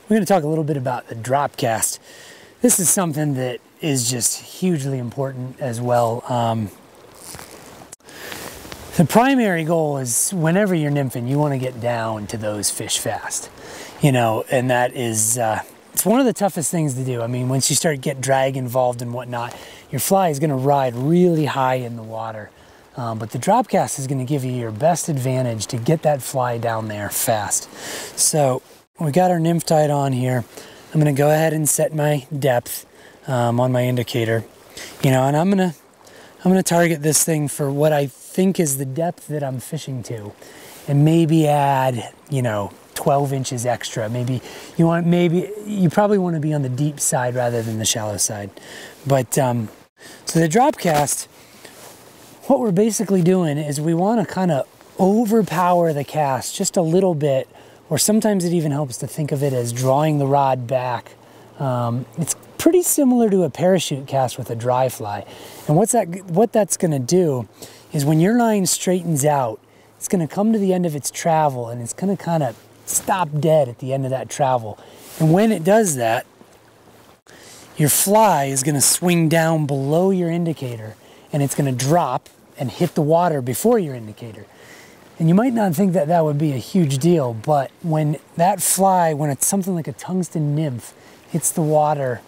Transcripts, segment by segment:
we're going to talk a little bit about the drop cast. This is something that is just hugely important as well. The primary goal is whenever you're nymphing, you want to get down to those fish fast, you know, and that is, it's one of the toughest things to do. I mean, once you start get drag involved and whatnot, your fly is going to ride really high in the water. But the drop cast is going to give you your best advantage to get that fly down there fast. So we got our nymph tied on here. I'm going to go ahead and set my depth on my indicator, you know, and I'm going to target this thing for what I think is the depth that I'm fishing to, and maybe add, you know, 12 inches extra. Maybe you probably want to be on the deep side rather than the shallow side. But so the drop cast, what we're basically doing is we want to kind of overpower the cast just a little bit, or sometimes it even helps to think of it as drawing the rod back. It's pretty similar to a parachute cast with a dry fly. And what that's going to do is when your line straightens out, it's going to come to the end of its travel and it's going to kind of stop dead at the end of that travel. And when it does that, your fly is going to swing down below your indicator and it's going to drop and hit the water before your indicator. And you might not think that that would be a huge deal, but when that fly, when it's something like a tungsten nymph, hits the water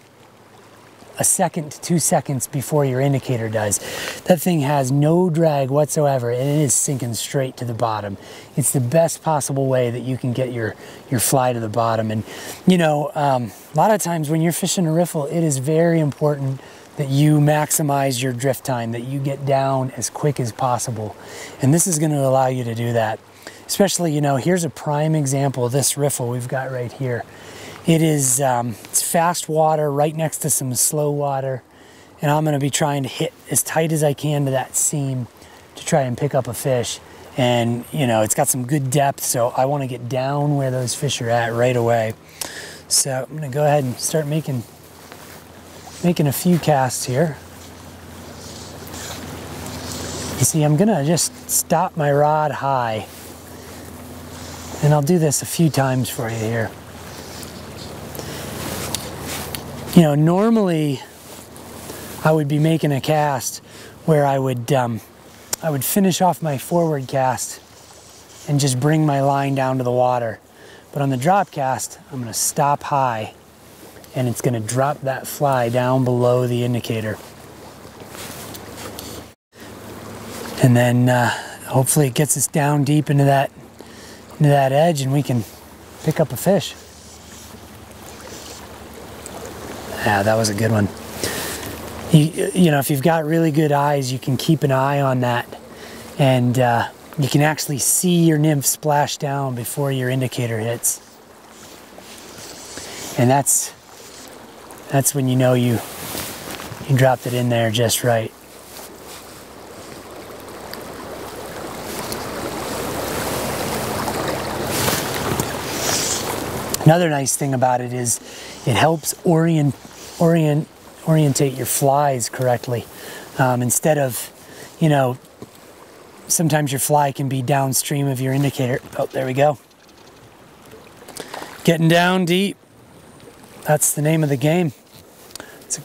a second to 2 seconds before your indicator does, that thing has no drag whatsoever and it is sinking straight to the bottom. It's the best possible way that you can get your fly to the bottom. And you know, a lot of times when you're fishing a riffle, it is very important that you maximize your drift time, that you get down as quick as possible. And this is going to allow you to do that. Especially, you know, here's a prime example of this riffle we've got right here. It is it's fast water right next to some slow water, and I'm going to be trying to hit as tight as I can to that seam to try and pick up a fish. And you know, it's got some good depth, so I want to get down where those fish are at right away. So I'm going to go ahead and start making a few casts here. You see, I'm going to just stop my rod high, and I'll do this a few times for you here. You know, normally I would be making a cast where I would finish off my forward cast and just bring my line down to the water. But on the drop cast, I'm going to stop high and it's going to drop that fly down below the indicator. And then hopefully it gets us down deep into that edge and we can pick up a fish. Yeah, that was a good one. You know, if you've got really good eyes, you can keep an eye on that, and you can actually see your nymph splash down before your indicator hits. And that's when you know you dropped it in there just right. Another nice thing about it is it helps orientate your flies correctly. Instead of, you know, sometimes your fly can be downstream of your indicator. Oh, there we go. Getting down deep. That's the name of the game. It's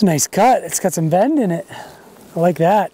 a nice cut. It's got some bend in it. I like that.